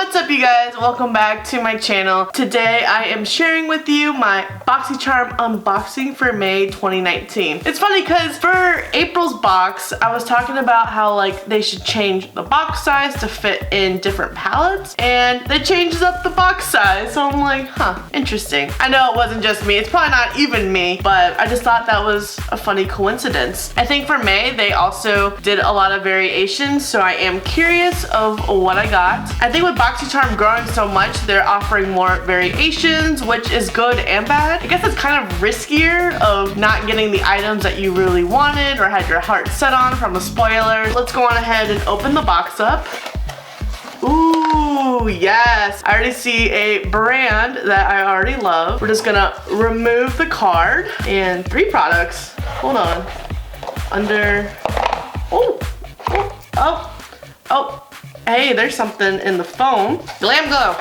What's up, you guys? Welcome back to my channel. Today I am sharing with you my Boxycharm unboxing for May 2019. It's funny because for April's box, I was talking about how like they should change the box size to fit in different palettes, and they changed up the box size. So I'm like, huh, interesting. I know it wasn't just me. It's probably not even me, but I just thought that was a funny coincidence. I think for May, they also did a lot of variations, so I am curious of what I got. I think with Boxycharm growing so much, they're offering more variations, which is good and bad. I guess it's kind of riskier of not getting the items that you really wanted or had your heart set on from a spoiler. Let's go on ahead and open the box up. Ooh, yes. I already see a brand that I already love. We're just gonna remove the card and 3 products. Hold on. Under, oh. Hey, there's something in the foam. Glam Glow,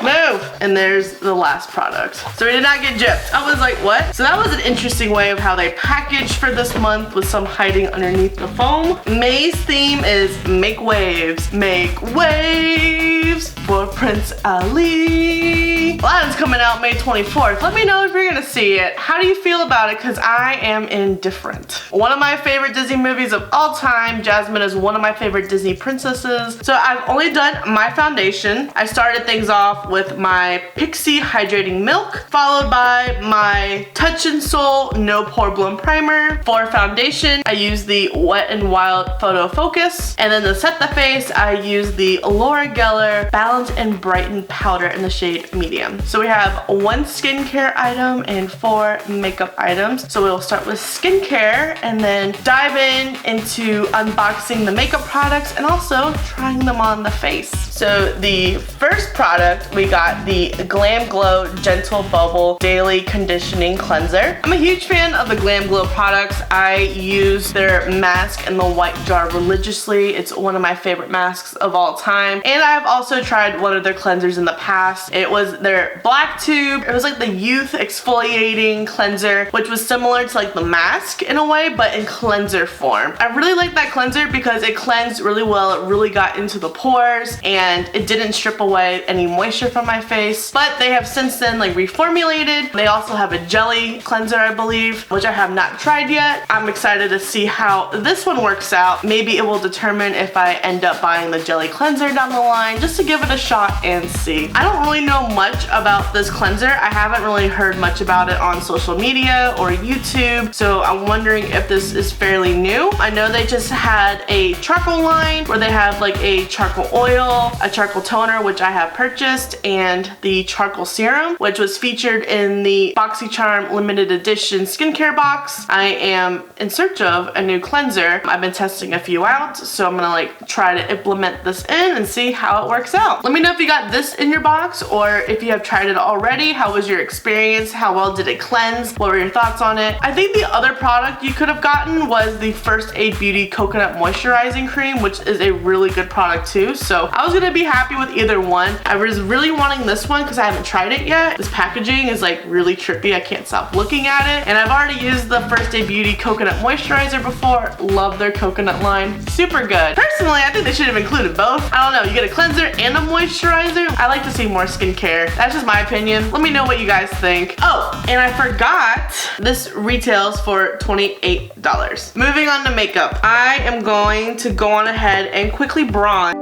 move. And there's the last product. So we did not get gypped. I was like, what? So that was an interesting way of how they packaged for this month with some hiding underneath the foam. May's theme is make waves. Make waves for Prince Ali. Aladdin's coming out May 24th. Let me know if you're gonna see it. How do you feel about it? Because I am indifferent. One of my favorite Disney movies of all time. Jasmine is one of my favorite Disney princesses. So I've only done my foundation. I started things off with my IPSY Hydrating Milk, followed by my Touch in Soul No Pore Bloom Primer. For foundation, I use the Wet n Wild Photo Focus. And then to set the face, I use the Laura Geller Balance and Brighten Powder in the shade Medium. So we have 1 skincare item and 4 makeup items. So we'll start with skincare and then dive into unboxing the makeup products and also trying them on the face. So the first product, we got the Glam Glow Gentle Bubble Daily Conditioning Cleanser. I'm a huge fan of the Glam Glow products. I use their mask in the white jar religiously. It's one of my favorite masks of all time. And I've also tried one of their cleansers in the past. It was their black tube. It was like the youth exfoliating cleanser, which was similar to like the mask in a way, but in cleanser form. I really like that cleanser because it cleansed really well. It really got into the pores and it didn't strip away any moisture from my face. But they have since then like reformulated. They also have a jelly cleanser, I believe, which I have not tried yet. I'm excited to see how this one works out. Maybe it will determine if I end up buying the jelly cleanser down the line, just to give it a shot and see. I don't really know much about this cleanser. I haven't really heard much about it on social media or YouTube, so I'm wondering if this is fairly new. I know they just had a charcoal line where they have like a charcoal oil, a charcoal toner, which I have purchased, and the charcoal serum, which was featured in the Boxycharm limited edition skincare box. I am in search of a new cleanser. I've been testing a few out, so I'm gonna like try to implement this in and see how it works out. Let me know if you got this in your box or if you have tried it already. How was your experience? How well did it cleanse? What were your thoughts on it? I think the other product you could have gotten was the First Aid Beauty Coconut Moisturizing Cream, which is a really good product too. So I was gonna be happy with either one. I was really wanting this one because I haven't tried it yet. This packaging is like really trippy. I can't stop looking at it. And I've already used the First Aid Beauty Coconut Moisturizer before. Love their coconut line. Super good. Personally, I think they should have included both. I don't know, you get a cleanser and a moisturizer. I like to see more skincare. That's just my opinion. Let me know what you guys think. Oh, and I forgot, this retails for $28. Moving on to makeup. I am going to go on ahead and quickly bronze.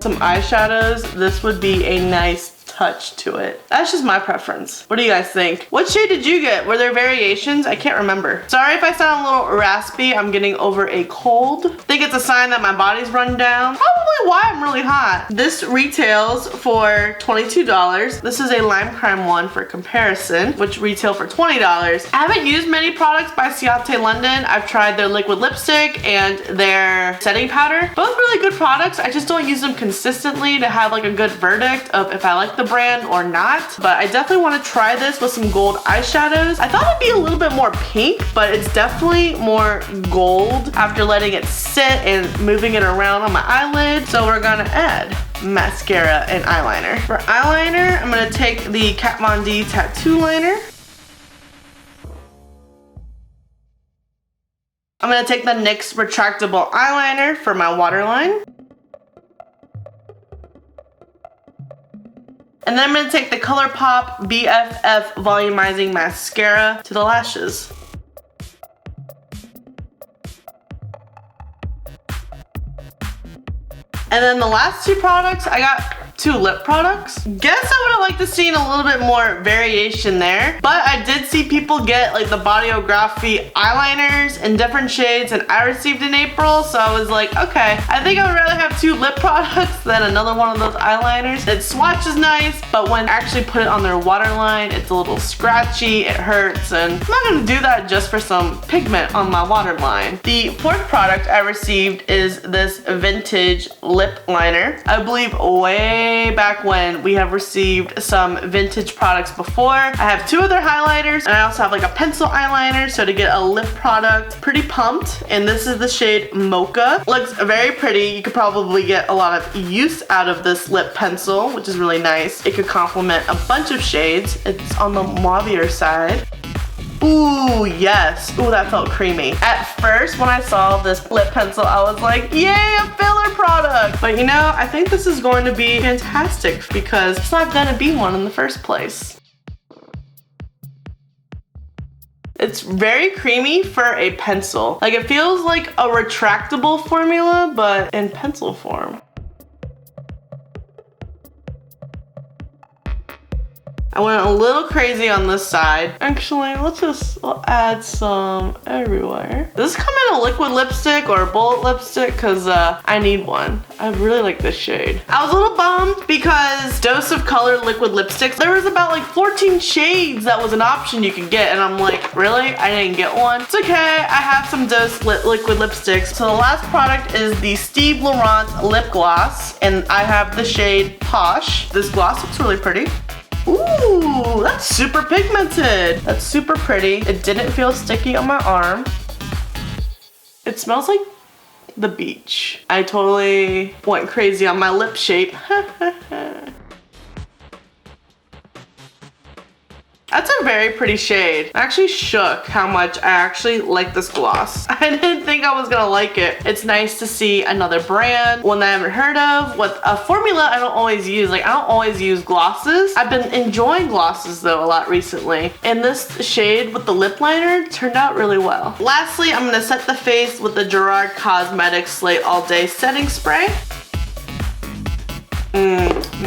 some eyeshadows, this would be a nice touch to it. That's just my preference. What do you guys think? What shade did you get? Were there variations? I can't remember. Sorry if I sound a little raspy. I'm getting over a cold. I think it's a sign that my body's run down. Probably why I'm really hot. This retails for $22. This is a lime crime one for comparison, which retail for $20. I haven't used many products by Ciate London. I've tried their liquid lipstick and their setting powder. Both really good products. I just don't use them consistently to have like a good verdict of if I like the brand or not, but I definitely want to try this with some gold eyeshadows. I thought it'd be a little bit more pink, but it's definitely more gold after letting it sit and moving it around on my eyelid. So we're gonna add mascara and eyeliner. For eyeliner, I'm gonna take the Kat Von D tattoo liner. I'm gonna take the NYX retractable eyeliner for my waterline. And then I'm going to take the ColourPop BFF Volumizing Mascara to the lashes. And then the last two products, I got two lip products. Guess I would have liked to see a little bit more variation there, but I did see people get like the Bodyography eyeliners in different shades, and I received in April, so I was like, okay, I think I would rather have two lip products than another one of those eyeliners. Its swatch is nice, but when I actually put it on their waterline, it's a little scratchy, it hurts, and I'm not gonna do that just for some pigment on my waterline. The fourth product I received is this vintage lip liner. I believe way back when we have received some vintage products before. I have two other highlighters, and I also have like a pencil eyeliner, so to get a lip product, pretty pumped. And this is the shade Mocha. Looks very pretty. You could probably get a lot of use out of this lip pencil, which is really nice. It could complement a bunch of shades. It's on the mauvier side. Ooh, yes. Ooh, that felt creamy. At first, when I saw this lip pencil, I was like, yay, a filler product. But you know, I think this is going to be fantastic because it's not gonna be one in the first place. It's very creamy for a pencil. Like, it feels like a retractable formula, but in pencil form. I went a little crazy on this side. Actually, we'll add some everywhere. Does this come in a liquid lipstick or a bullet lipstick? Cause I need one. I really like this shade. I was a little bummed because Dose of Color liquid lipsticks, there was about like 14 shades that was an option you could get, and I'm like, really? I didn't get one? It's okay, I have some Dose liquid lipsticks. So the last product is the Steve Laurent lip gloss, and I have the shade Posh. This gloss looks really pretty. Ooh, that's super pigmented. That's super pretty. It didn't feel sticky on my arm. It smells like the beach. I totally went crazy on my lip shape. That's a very pretty shade. I'm actually shook how much I actually like this gloss. I didn't think I was gonna like it. It's nice to see another brand, one that I haven't heard of, with a formula I don't always use. Like, I don't always use glosses. I've been enjoying glosses though a lot recently. And this shade with the lip liner turned out really well. Lastly, I'm gonna set the face with the Gerard Cosmetics Slay All Day Setting Spray.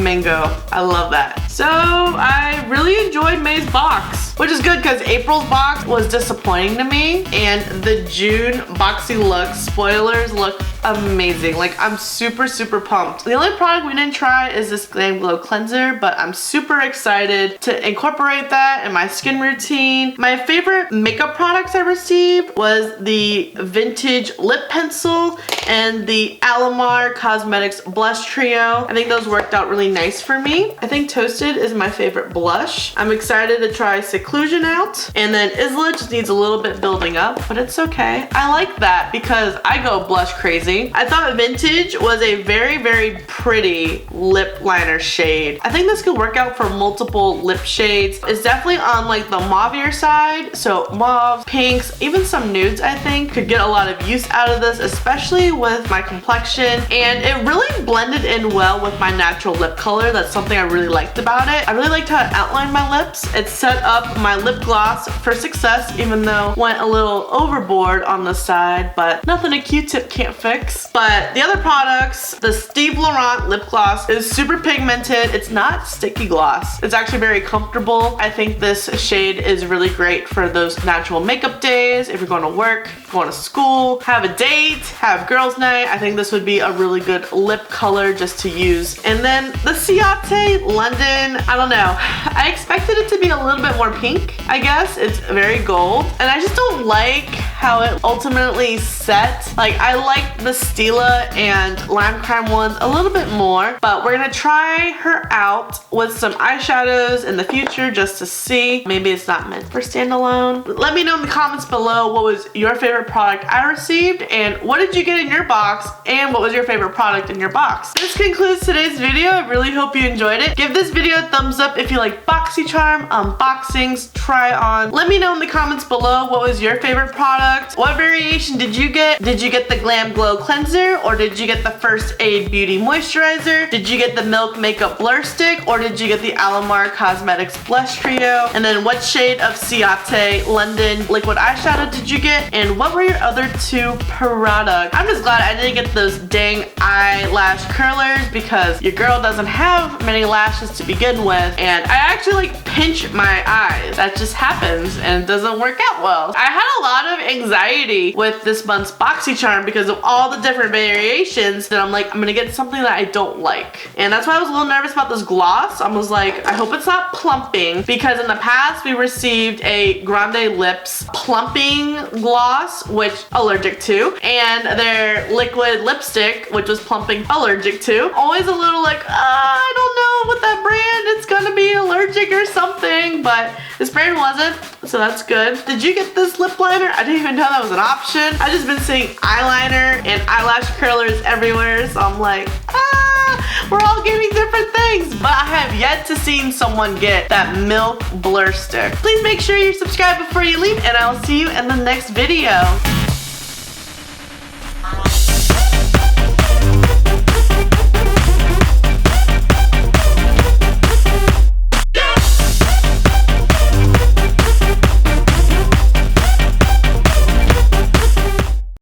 Mango. I love that. So I really enjoyed May's box, which is good because April's box was disappointing to me, and the June Boxyluxe spoilers look amazing. Like, I'm super pumped. The only product we didn't try is this Glam Glow cleanser, but I'm super excited to incorporate that in my skin routine. My favorite makeup products I received was the vintage lip pencil and the Alamar Cosmetics blush trio. I think those worked out really nice for me. I think Toasted is my favorite blush. I'm excited to try Seclusion out. And then Isla just needs a little bit building up, but it's okay. I like that because I go blush crazy. I thought Vintage was a very pretty lip liner shade. I think this could work out for multiple lip shades. It's definitely on like the mauvier side. So mauve, pinks, even some nudes I think could get a lot of use out of this, especially with my complexion. And it really blended in well with my natural lip color. That's something I really liked about it. I really liked how it outlined my lips. It's set up my lip gloss for success, even though went a little overboard on the side, but nothing a Q-tip can't fix. But the other products, the Steve Laurent lip gloss is super pigmented. It's not sticky gloss. It's actually very comfortable. I think this shade is really great for those natural makeup days. If you're going to work, going to school, have a date, have girls' night, I think this would be a really good lip color just to use. And then the Ciate London, I don't know. I expected it to be a little bit more pink, I guess. It's very gold. And I just don't like how it ultimately set. Like, I like the Stila and Lime Crime ones a little bit more, but we're gonna try her out with some eyeshadows in the future just to see. Maybe it's not meant for standalone. Let me know in the comments below what was your favorite product I received and what did you get in your box and what was your favorite product in your box. This concludes today's video. I really hope you enjoyed it. Give this video a thumbs up if you like Boxycharm, unboxings, try on. Let me know in the comments below what was your favorite product. What variation did you get? Did you get the Glam Glow Cleanser or did you get the First Aid Beauty Moisturizer? Did you get the Milk Makeup Blur Stick or did you get the Alamar Cosmetics Blush Trio? And then what shade of Ciate London liquid eyeshadow did you get? And what were your other two products? I'm just glad I didn't get those dang eyelash curlers because your girl doesn't have many lashes to begin with, and I actually like pinch my eyes. That just happens and it doesn't work out well. I had a lot of anxiety with this month's Boxycharm because of all the different variations that I'm like, I'm gonna get something that I don't like. And that's why I was a little nervous about this gloss. I was like, I hope it's not plumping, because in the past we received a Grande Lips plumping gloss, which allergic to, and their liquid lipstick, which was plumping allergic to. Always a little like, I don't know with that brand, it's gonna be allergic or something, but this brand wasn't, so that's good. Did you get this lip liner? I didn't even know that was an option. I've just been seeing eyeliner and eyelash curlers everywhere, so I'm like, we're all getting different things, but I have yet to see someone get that Milk Blur Stick. Please make sure you subscribe before you leave, and I'll see you in the next video.